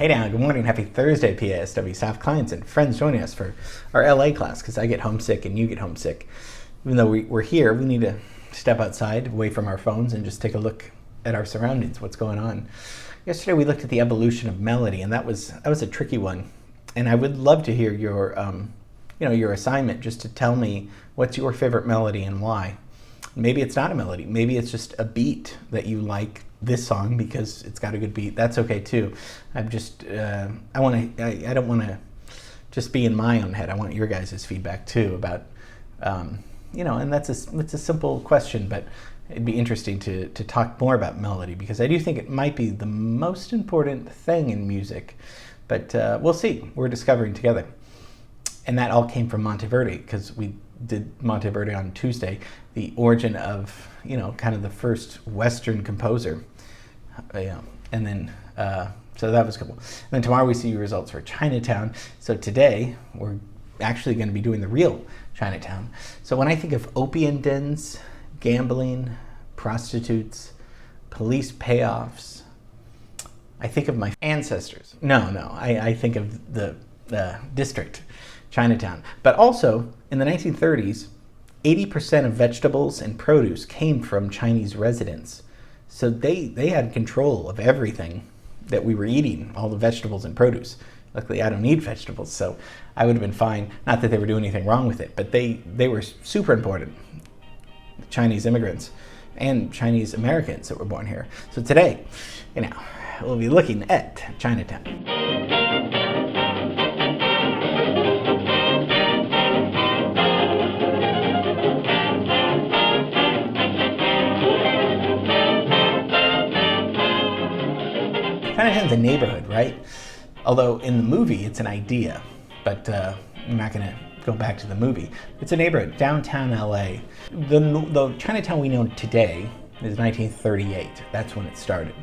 Hey now, good morning, happy Thursday, PASW staff, clients, and friends joining us for our LA class, because I get homesick and you get homesick. Even though we're here, we need to step outside, away from our phones, and just take a look at our surroundings, what's going on. Yesterday we looked at the evolution of melody, and that was a tricky one. And I would love to hear your, your assignment, just to tell me what's your favorite melody and why. Maybe it's not a melody. Maybe it's just a beat that you like this song because it's got a good beat. That's okay too. I'm just, I don't want to just be in my own head. I want your guys' feedback too about, and it's a simple question, but it'd be interesting to talk more about melody, because I do think it might be the most important thing in music, but we'll see. We're discovering together. And that all came from Monteverdi, because we did Monteverdi on Tuesday, the origin of, kind of the first Western composer. And then, so that was cool. And then tomorrow we see results for Chinatown. So today we're actually going to be doing the real Chinatown. So when I think of opium dens, gambling, prostitutes, police payoffs, I think of my ancestors. I think of the district, Chinatown. But also, in the 1930s, 80% of vegetables and produce came from Chinese residents. So they had control of everything that we were eating, all the vegetables and produce. Luckily, I don't eat vegetables, so I would have been fine. Not that they were doing anything wrong with it, but they were super important, Chinese immigrants and Chinese Americans that were born here. So today, we'll be looking at Chinatown. Chinatown's a neighborhood, right? Although in the movie it's an idea, but I'm not going to go back to the movie. It's a neighborhood, downtown LA. The Chinatown we know today is 1938. That's when it started.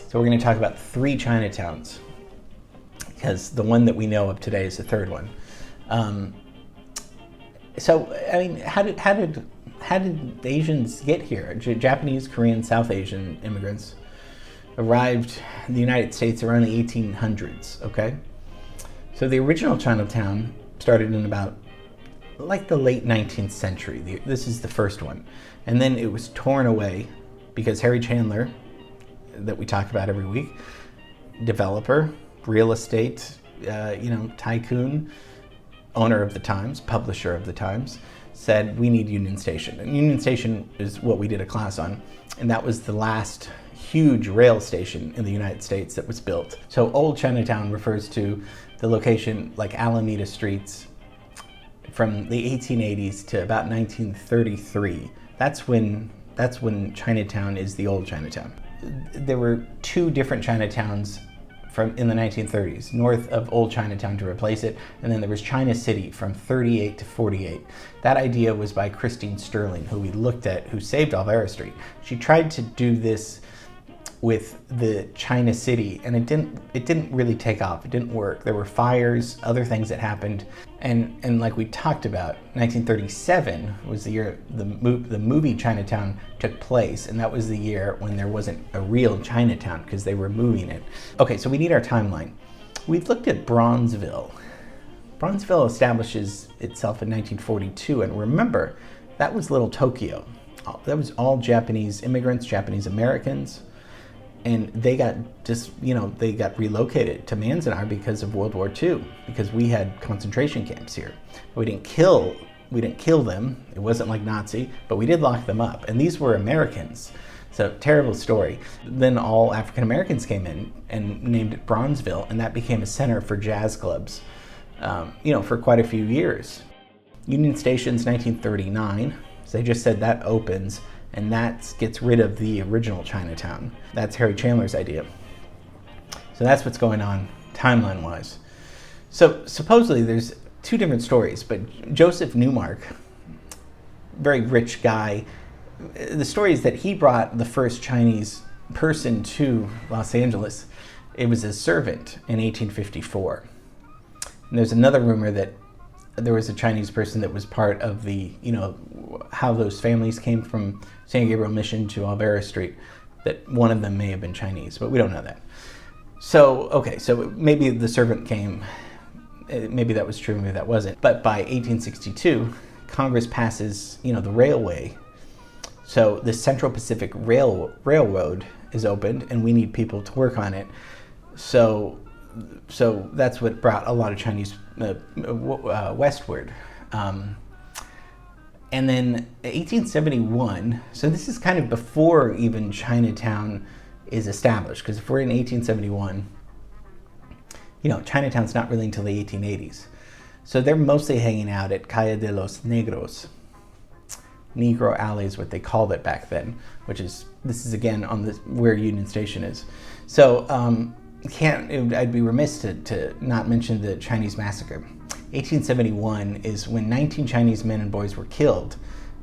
So we're going to talk about 3 Chinatowns, because the one that we know of today is the third one. How did Asians get here? Japanese, Korean, South Asian immigrants arrived in the United States around the 1800s, okay? So the original Chinatown started in about the late 19th century. This is the first one. And then it was torn away because Harry Chandler, that we talk about every week, developer, real estate, tycoon, owner of the Times, publisher of the Times, said we need Union Station. And Union Station is what we did a class on. And that was the last huge rail station in the United States that was built. So Old Chinatown refers to the location like Alameda Streets from the 1880s to about 1933. That's when Chinatown is the Old Chinatown. There were 2 different Chinatowns in the 1930s, north of Old Chinatown to replace it, and then there was China City from 38 to 48. That idea was by Christine Sterling, who we looked at, who saved Olvera Street. She tried to do this with the China City, and it didn't really take off. It didn't work. There were fires, other things that happened, and like we talked about, 1937 was the year the movie Chinatown took place, and that was the year when there wasn't a real Chinatown because they were moving it. Okay, so we need our timeline. We've looked at Bronzeville. Bronzeville establishes itself in 1942, and remember, that was Little Tokyo. That was all Japanese immigrants, Japanese Americans. And they got they got relocated to Manzanar because of World War II, because we had concentration camps here. We didn't kill them. It wasn't like Nazi, but we did lock them up. And these were Americans. So terrible story. Then all African Americans came in and named it Bronzeville, and that became a center for jazz clubs, for quite a few years. Union Station's 1939. So they just said that opens, and that gets rid of the original Chinatown. That's Harry Chandler's idea. So that's what's going on timeline-wise. So supposedly there's 2 different stories, but Joseph Newmark, very rich guy, the story is that he brought the first Chinese person to Los Angeles. It was a servant in 1854. And there's another rumor that there was a Chinese person that was part of the, how those families came from San Gabriel Mission to Olvera Street, that one of them may have been Chinese, but we don't know that. Okay, so maybe the servant came, maybe that was true, maybe that wasn't. But by 1862, Congress passes, the railway. So the Central Pacific Railroad is opened, and we need people to work on it. So that's what brought a lot of Chinese westward. And then 1871, so this is kind of before even Chinatown is established, because if we're in 1871, Chinatown's not really until the 1880s. So they're mostly hanging out at Calle de los Negros. Negro Alley is what they called it back then, this is again on where Union Station is. So I'd be remiss to not mention the Chinese Massacre. 1871 is when 19 Chinese men and boys were killed,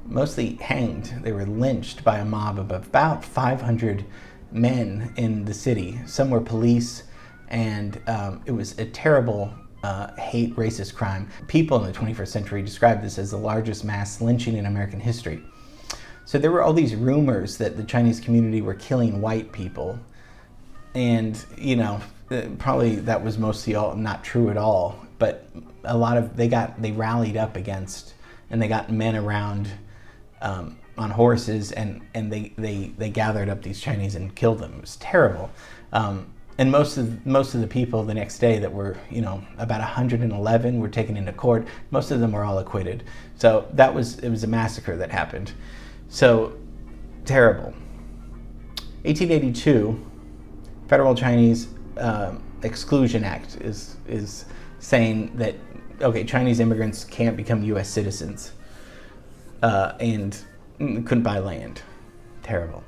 mostly hanged. They were lynched by a mob of about 500 men in the city. Some were police, and it was a terrible hate racist crime. People in the 21st century described this as the largest mass lynching in American history. So there were all these rumors that the Chinese community were killing white people, and probably that was mostly all not true at all. But a lot of they rallied up against, and they got men around on horses, and they gathered up these Chinese and killed them. It was terrible. And most of the people the next day that were, about 111 were taken into court. Most of them were all acquitted. So it was a massacre that happened. So terrible. 1882, Federal Chinese Exclusion Act is saying that, okay, Chinese immigrants can't become U.S. citizens and couldn't buy land. Terrible.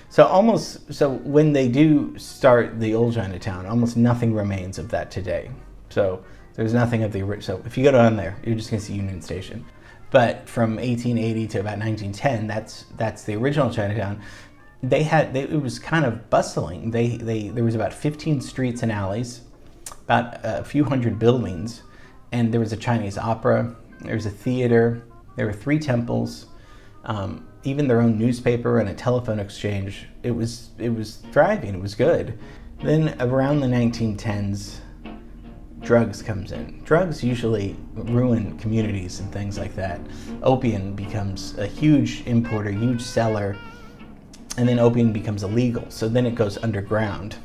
So when they do start the old Chinatown, almost nothing remains of that today. So there's nothing of the original. So if you go down there, you're just going to see Union Station. But from 1880 to about 1910, that's the original Chinatown. It was kind of bustling. There was about 15 streets and alleys, about a few hundred buildings, and there was a Chinese opera, there was a theater, there were 3 temples, even their own newspaper and a telephone exchange. It was thriving, it was good. Then around the 1910s, drugs comes in. Drugs usually ruin communities and things like that. Opium becomes a huge importer, huge seller, and then opium becomes illegal. So then it goes underground,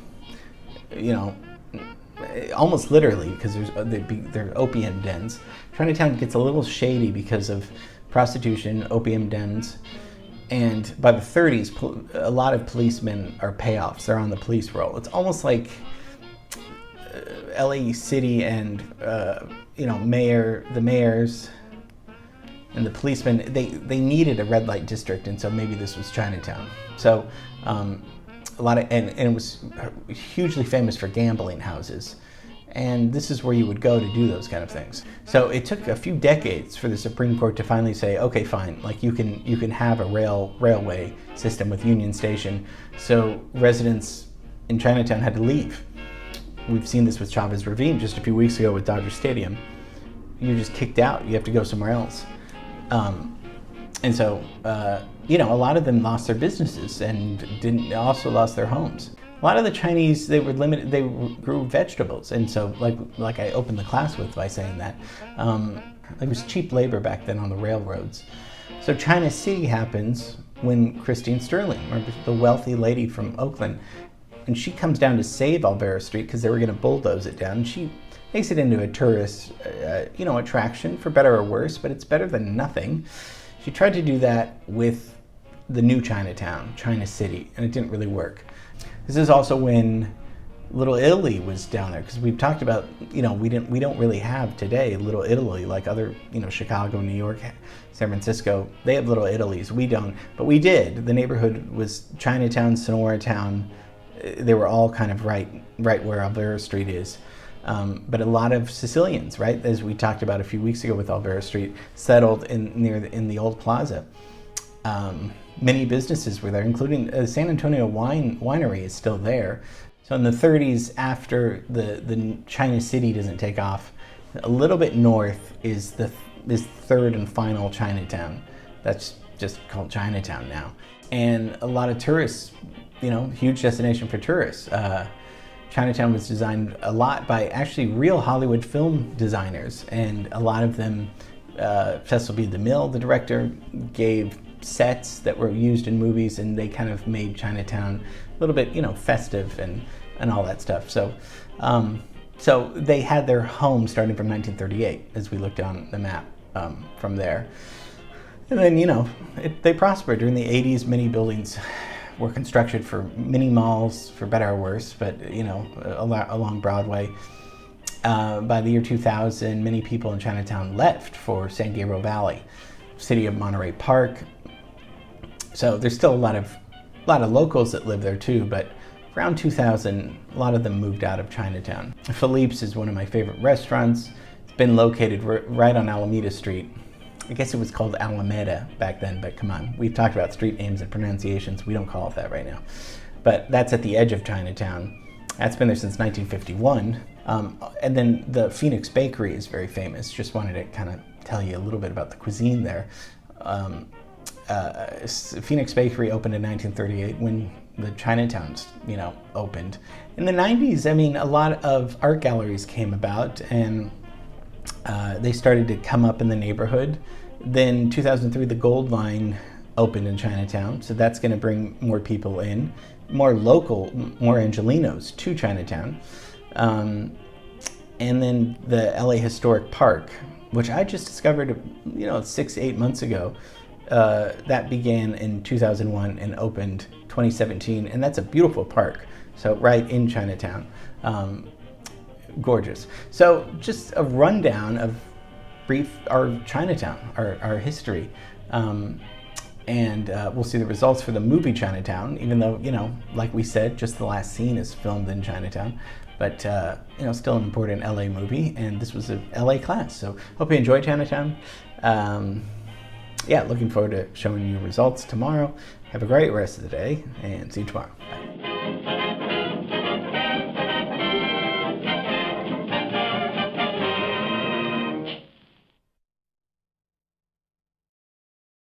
almost literally, because there are opium dens. Chinatown gets a little shady because of prostitution, opium dens, and by the 30s, a lot of policemen are payoffs. They're on the police roll. It's almost like LA City and the mayors and the policemen. They needed a red light district, and so maybe this was Chinatown. So a lot of and it was hugely famous for gambling houses. And this is where you would go to do those kind of things. So it took a few decades for the Supreme Court to finally say, okay, fine, like you can have a railway system with Union Station. So residents in Chinatown had to leave. We've seen this with Chavez Ravine just a few weeks ago with Dodger Stadium. You're just kicked out. You have to go somewhere else. And so, a lot of them lost their businesses and also lost their homes. A lot of the Chinese, they grew vegetables. And so like I opened the class with by saying that, it was cheap labor back then on the railroads. So China City happens when Christine Sterling, remember the wealthy lady from Oakland, and she comes down to save Alvera Street because they were going to bulldoze it down. And she makes it into a tourist, attraction for better or worse, but it's better than nothing. She tried to do that with the new Chinatown, China City, and it didn't really work. This is also when Little Italy was down there, because we've talked about, we don't really have today Little Italy like other, Chicago, New York, San Francisco. They have Little Italies. We don't, but we did. The neighborhood was Chinatown, Sonora Town. They were all kind of right where Alvera Street is. But a lot of Sicilians, right, as we talked about a few weeks ago with Alvera Street, settled in the old plaza. Many businesses were there, including San Antonio Winery is still there. So in the 30s, after the China City doesn't take off, a little bit north is this third and final Chinatown. That's just called Chinatown now. And a lot of tourists, huge destination for tourists. Chinatown was designed a lot by actually real Hollywood film designers, and a lot of them, Cecil B. DeMille, the director, gave sets that were used in movies, and they kind of made Chinatown a little bit, festive and all that stuff. So, so they had their home starting from 1938, as we look down the map from there. And then, they prospered. During the 80s, many buildings were constructed for mini malls, for better or worse, but, along Broadway. By the year 2000, many people in Chinatown left for San Gabriel Valley, city of Monterey Park. So there's still a lot of locals that live there too, but around 2000, a lot of them moved out of Chinatown. Philippe's is one of my favorite restaurants. It's been located right on Alameda Street. I guess it was called Alameda back then, but come on. We've talked about street names and pronunciations. We don't call it that right now. But that's at the edge of Chinatown. That's been there since 1951. And then the Phoenix Bakery is very famous. Just wanted to kind of tell you a little bit about the cuisine there. Phoenix Bakery opened in 1938 when the Chinatowns, opened. In the 90s, a lot of art galleries came about, and they started to come up in the neighborhood. Then 2003, the Gold Line opened in Chinatown, so that's going to bring more people in, more local, more Angelenos to Chinatown. And then the LA Historic Park, which I just discovered, 6-8 months ago. That began in 2001 and opened 2017, and that's a beautiful park. So right in Chinatown. Gorgeous. So just a rundown of our Chinatown, our history. And we'll see the results for the movie Chinatown, even though, like we said, just the last scene is filmed in Chinatown. But, still an important LA movie, and this was a LA class. So hope you enjoyed Chinatown. Looking forward to showing you results tomorrow. Have a great rest of the day, and see you tomorrow. Bye.